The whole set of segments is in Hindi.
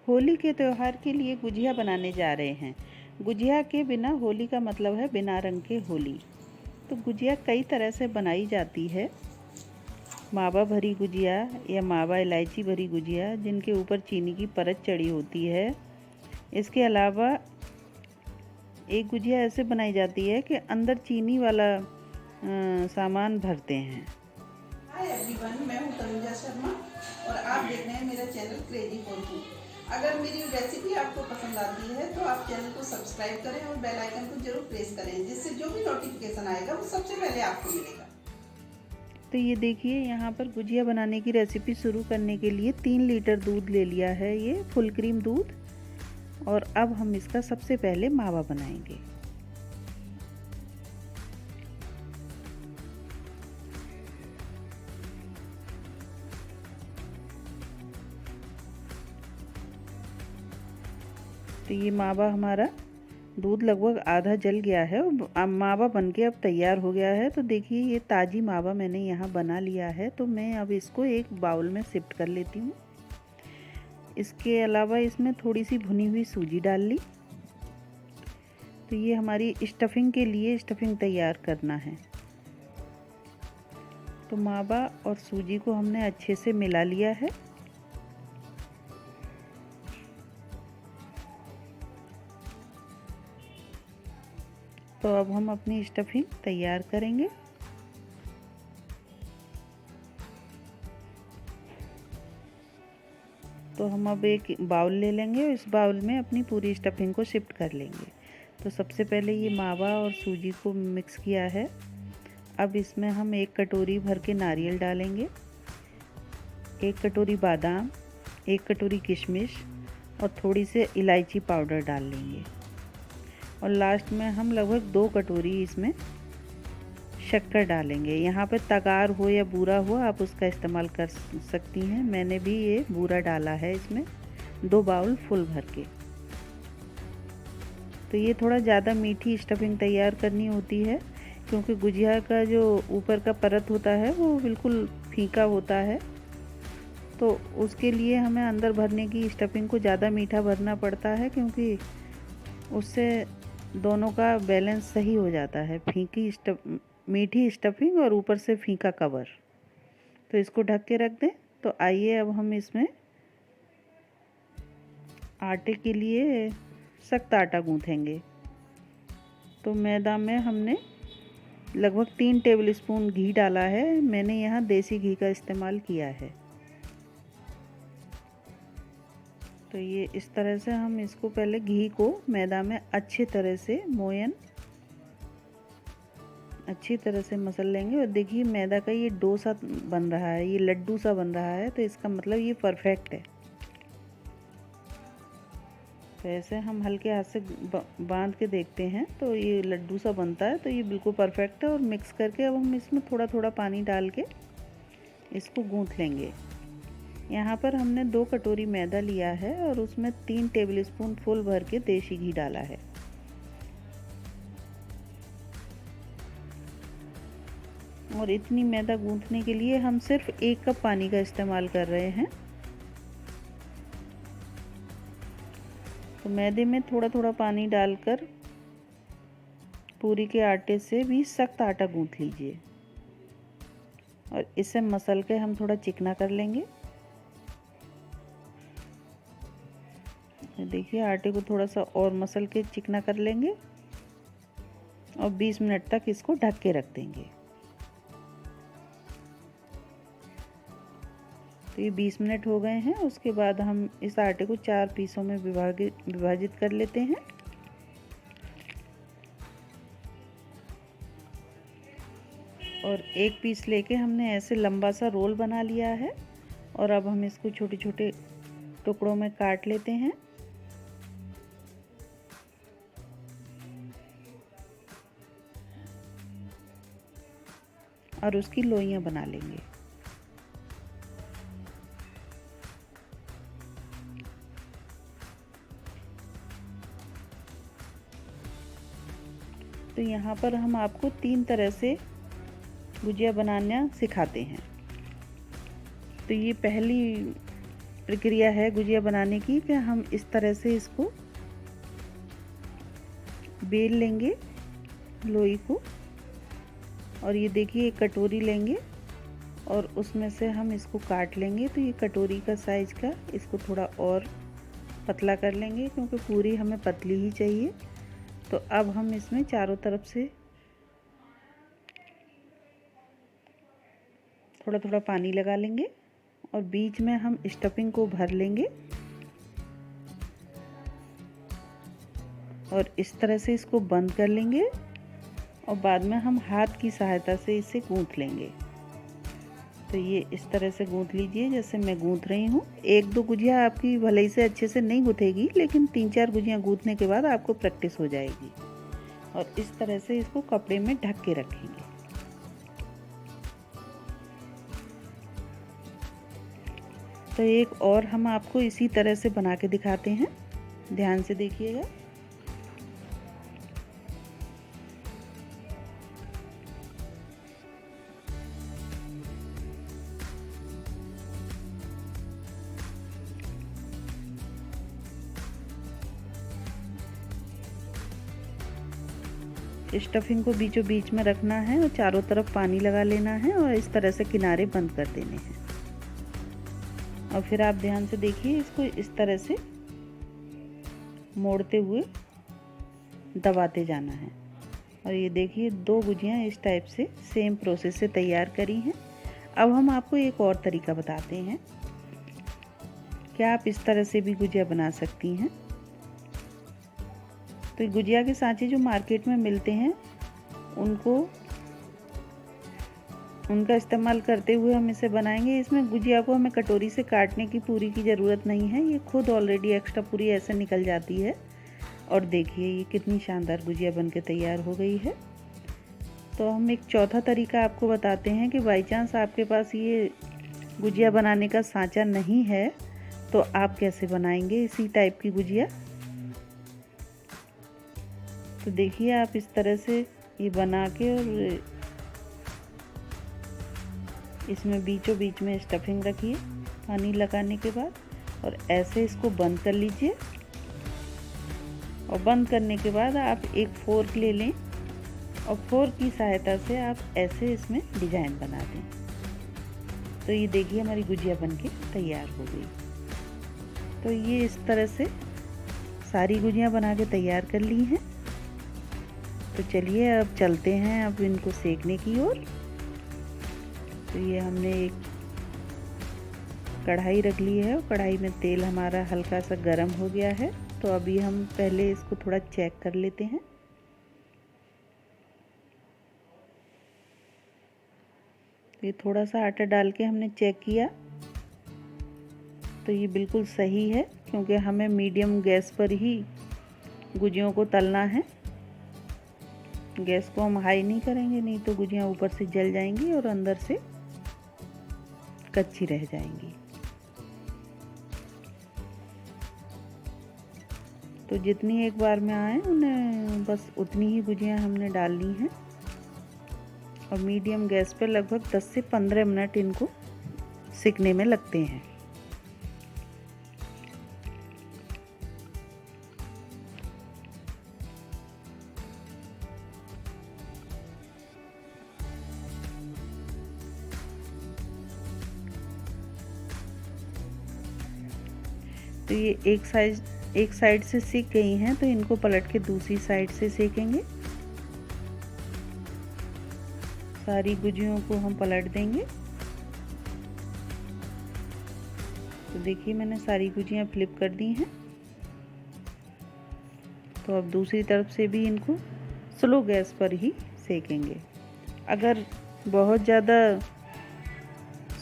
होली के त्यौहार के लिए गुजिया बनाने जा रहे हैं। गुजिया के बिना होली का मतलब है बिना रंग के होली। तो गुजिया कई तरह से बनाई जाती है। मावा भरी गुजिया या मावा इलायची भरी गुजिया जिनके ऊपर चीनी की परत चढ़ी होती है। इसके अलावा एक गुजिया ऐसे बनाई जाती है कि अंदर चीनी वाला सामान भरते हैं। हाय एवरीवन, मैं हूं तनुजा शर्मा और आप देख रहे हैं मेरा चैनल क्रेजी फॉर फूड। अगर मेरी रेसिपी आपको पसंद आती है तो आप चैनल को सब्सक्राइब करें और बेल आइकन को जरूर प्रेस करें, जिससे जो भी नोटिफिकेशन आएगा वो सबसे पहले आपको मिलेगा। तो ये देखिए, यहाँ पर गुजिया बनाने की रेसिपी शुरू करने के लिए 3 लीटर दूध ले लिया है, ये फुल क्रीम दूध। और अब हम इसका सबसे पहले मावा बनाएंगे। तो ये मावा हमारा दूध लगभग आधा जल गया है और मावा बनके अब तैयार हो गया है। तो देखिए, ये ताज़ी मावा मैंने यहाँ बना लिया है। तो मैं अब इसको एक बाउल में शिफ्ट कर लेती हूँ। इसके अलावा इसमें थोड़ी सी भुनी हुई सूजी डाल ली। तो ये हमारी स्टफिंग के लिए स्टफिंग तैयार करना है। तो मावा और सूजी को हमने अच्छे से मिला लिया है। तो अब हम अपनी स्टफिंग तैयार करेंगे। तो हम अब एक बाउल ले लेंगे और इस बाउल में अपनी पूरी स्टफिंग को शिफ्ट कर लेंगे। तो सबसे पहले ये मावा और सूजी को मिक्स किया है। अब इसमें हम 1 कटोरी भर के नारियल डालेंगे, 1 कटोरी बादाम, 1 कटोरी किशमिश और थोड़ी सी इलायची पाउडर डाल लेंगे। और लास्ट में हम लगभग 2 कटोरी इसमें शक्कर डालेंगे। यहाँ पे तगार हो या बूरा हो, आप उसका इस्तेमाल कर सकती हैं। मैंने भी ये बूरा डाला है इसमें 2 बाउल फुल भर के। तो ये थोड़ा ज़्यादा मीठी स्टफिंग तैयार करनी होती है, क्योंकि गुजिया का जो ऊपर का परत होता है वो बिल्कुल फीका होता है। तो उसके लिए हमें अंदर भरने की स्टफिंग को ज़्यादा मीठा भरना पड़ता है, क्योंकि उससे दोनों का बैलेंस सही हो जाता है। मीठी स्टफिंग और ऊपर से फीका कवर। तो इसको ढक के रख दें। तो आइए अब हम इसमें आटे के लिए सख्त आटा गूँथेंगे। तो मैदा में हमने लगभग 3 टेबलस्पून घी डाला है। मैंने यहाँ देसी घी का इस्तेमाल किया है। तो ये इस तरह से हम इसको पहले घी को मैदा में अच्छी तरह से अच्छी तरह से मसल लेंगे। और देखिए, मैदा का ये डो सा बन रहा है, ये लड्डू सा बन रहा है। तो इसका मतलब ये परफेक्ट है। तो ऐसे हम हल्के हाथ से बांध के देखते हैं तो ये लड्डू सा बनता है। तो ये बिल्कुल परफेक्ट है। और मिक्स करके अब हम इसमें थोड़ा थोड़ा पानी डाल के इसको गूँथ लेंगे। यहाँ पर हमने 2 कटोरी मैदा लिया है और उसमें 3 टेबलस्पून फुल भर के देसी घी डाला है। और इतनी मैदा गूँथने के लिए हम सिर्फ 1 कप पानी का इस्तेमाल कर रहे हैं। तो मैदे में थोड़ा थोड़ा पानी डालकर पूरी के आटे से भी सख्त आटा गूँथ लीजिए। और इसे मसल के हम थोड़ा चिकना कर लेंगे। देखिए, आटे को थोड़ा सा और मसल के चिकना कर लेंगे और 20 मिनट तक इसको ढक के रख देंगे। तो ये 20 मिनट हो गए हैं। उसके बाद हम इस आटे को 4 पीसों में विभाजित कर लेते हैं। और एक पीस लेके हमने ऐसे लंबा सा रोल बना लिया है। और अब हम इसको छोटे छोटे टुकड़ों में काट लेते हैं। और उसकी लोइयां बना लेंगे। तो यहाँ पर हम आपको 3 तरह से गुजिया बनाना सिखाते हैं। तो ये पहली प्रक्रिया है गुजिया बनाने की कि हम इस तरह से इसको बेल लेंगे लोई को, और ये देखिए एक कटोरी लेंगे और उसमें से हम इसको काट लेंगे। तो ये कटोरी का साइज का, इसको थोड़ा और पतला कर लेंगे क्योंकि पूरी हमें पतली ही चाहिए। तो अब हम इसमें चारों तरफ से थोड़ा थोड़ा पानी लगा लेंगे और बीच में हम स्टफिंग को भर लेंगे और इस तरह से इसको बंद कर लेंगे और बाद में हम हाथ की सहायता से इसे गूंथ लेंगे। तो ये इस तरह से गूंथ लीजिए जैसे मैं गूंथ रही हूँ। एक दो गुजिया आपकी भले से अच्छे से नहीं गूंथेगी, लेकिन 3-4 गुजिया गूंथने के बाद आपको प्रैक्टिस हो जाएगी। और इस तरह से इसको कपड़े में ढक के रखेंगे। तो एक और हम आपको इसी तरह से बना के दिखाते हैं, ध्यान से देखिएगा। स्टफिंग को बीचों बीच में रखना है और चारों तरफ पानी लगा लेना है और इस तरह से किनारे बंद कर देने हैं। और फिर आप ध्यान से देखिए, इसको इस तरह से मोड़ते हुए दबाते जाना है। और ये देखिए 2 गुजियाँ इस टाइप से सेम प्रोसेस से तैयार करी हैं। अब हम आपको एक और तरीका बताते हैं कि आप इस तरह से भी गुजिया बना सकती हैं। तो गुजिया के सांचे जो मार्केट में मिलते हैं उनका इस्तेमाल करते हुए हम इसे बनाएंगे। इसमें गुजिया को हमें कटोरी से काटने की पूरी की ज़रूरत नहीं है, ये खुद ऑलरेडी एक्स्ट्रा पूरी ऐसे निकल जाती है। और देखिए ये कितनी शानदार गुजिया बनके तैयार हो गई है। तो हम एक चौथा तरीका आपको बताते हैं कि बाई चांस आपके पास ये गुजिया बनाने का सांचा नहीं है तो आप कैसे बनाएंगे इसी टाइप की गुजिया। तो देखिए आप इस तरह से ये बना के और इसमें बीचों बीच में स्टफिंग रखिए पानी लगाने के बाद, और ऐसे इसको बंद कर लीजिए। और बंद करने के बाद आप एक फोर्क ले लें और फोर्क की सहायता से आप ऐसे इसमें डिजाइन बना दें। तो ये देखिए हमारी गुजिया बनके तैयार हो गई। तो ये इस तरह से सारी गुजिया बना के तैयार कर ली हैं। तो चलिए अब चलते हैं अब इनको सेकने की ओर। तो ये हमने एक कढ़ाई रख ली है और कढ़ाई में तेल हमारा हल्का सा गर्म हो गया है। तो अभी हम पहले इसको थोड़ा चेक कर लेते हैं। ये थोड़ा सा आटा डाल के हमने चेक किया तो ये बिल्कुल सही है, क्योंकि हमें मीडियम गैस पर ही गुजियों को तलना है। गैस को हम हाई नहीं करेंगे, नहीं तो गुजियाँ ऊपर से जल जाएंगी और अंदर से कच्ची रह जाएंगी। तो जितनी एक बार में आए उन्हें बस उतनी ही गुजियाँ हमने डालनी हैं और मीडियम गैस पर लगभग 10 से 15 मिनट इनको सिकने में लगते हैं। तो ये एक साइड से सीख गई हैं, तो इनको पलट के दूसरी साइड से सेकेंगे। सारी गुजियों को हम पलट देंगे। तो देखिए मैंने सारी गुजियाँ फ्लिप कर दी हैं। तो अब दूसरी तरफ से भी इनको स्लो गैस पर ही सेकेंगे। अगर बहुत ज़्यादा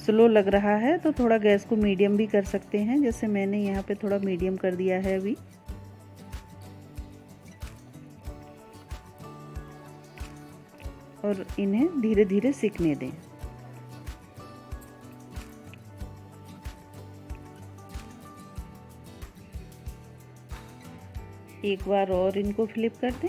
स्लो लग रहा है तो थोड़ा गैस को मीडियम भी कर सकते हैं, जैसे मैंने यहाँ पे थोड़ा मीडियम कर दिया है अभी। और इन्हें धीरे धीरे सिकने दें। एक बार और इनको फ्लिप कर दें।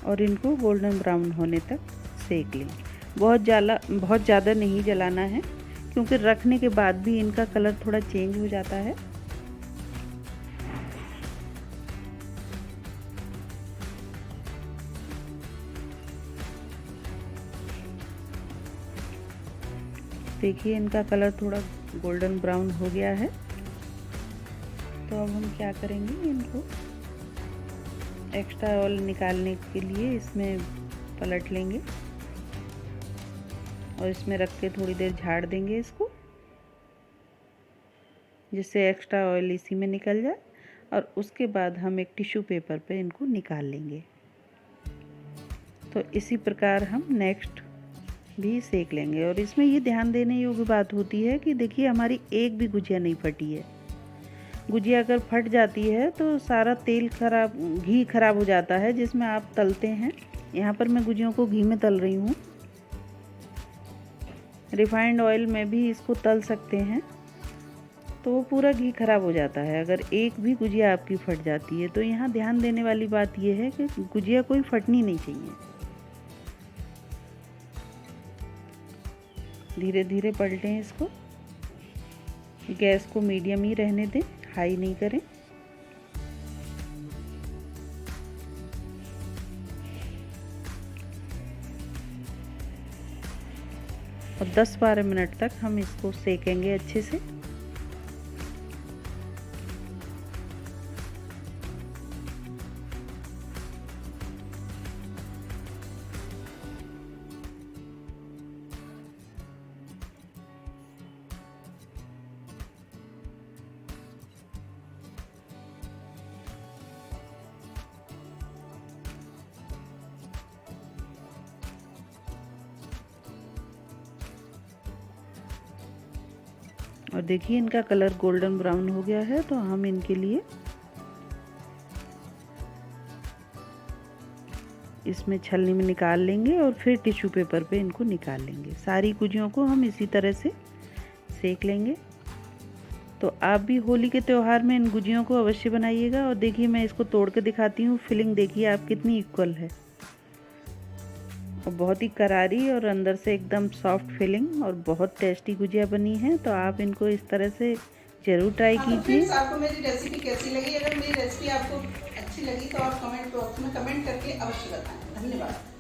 और इनको गोल्डन ब्राउन होने तक सेक लेंगे। बहुत ज़्यादा नहीं जलाना है, क्योंकि रखने के बाद भी इनका कलर थोड़ा चेंज हो जाता है। देखिए इनका कलर थोड़ा गोल्डन ब्राउन हो गया है। तो अब हम क्या करेंगे, इनको एक्स्ट्रा ऑयल निकालने के लिए इसमें पलट लेंगे और इसमें रख के थोड़ी देर झाड़ देंगे इसको, जिससे एक्स्ट्रा ऑयल इसी में निकल जाए। और उसके बाद हम एक टिश्यू पेपर पे इनको निकाल लेंगे। तो इसी प्रकार हम नेक्स्ट भी सेक लेंगे। और इसमें ये ध्यान देने योग्य बात होती है कि देखिए हमारी एक भी गुजिया नहीं फटी है। गुजिया अगर फट जाती है तो सारा घी खराब हो जाता है जिसमें आप तलते हैं। यहाँ पर मैं गुजियों को घी में तल रही हूँ। रिफाइंड ऑयल में भी इसको तल सकते हैं, तो वो पूरा घी खराब हो जाता है अगर एक भी गुजिया आपकी फट जाती है। तो यहाँ ध्यान देने वाली बात यह है कि गुजिया कोई फटनी नहीं चाहिए। धीरे धीरे पलटें इसको। गैस को मीडियम ही रहने दें, हाई नहीं करें। और 10-12 मिनट तक हम इसको सेकेंगे अच्छे से। और देखिए इनका कलर गोल्डन ब्राउन हो गया है। तो हम इनके लिए इसमें छलनी में निकाल लेंगे और फिर टिश्यू पेपर पे इनको निकाल लेंगे। सारी गुजियों को हम इसी तरह से सेक लेंगे। तो आप भी होली के त्यौहार में इन गुजियों को अवश्य बनाइएगा। और देखिए मैं इसको तोड़ के दिखाती हूँ। फिलिंग देखिए आप कितनी इक्वल है, और बहुत ही करारी और अंदर से एकदम सॉफ्ट फिलिंग, और बहुत टेस्टी गुजिया बनी है। तो आप इनको इस तरह से ज़रूर ट्राई कीजिए। तो आपको मेरी रेसिपी कैसी लगी? अगर मेरी रेसिपी आपको अच्छी लगी तो आप कमेंट बॉक्स में कमेंट करके अवश्य बताएं। धन्यवाद।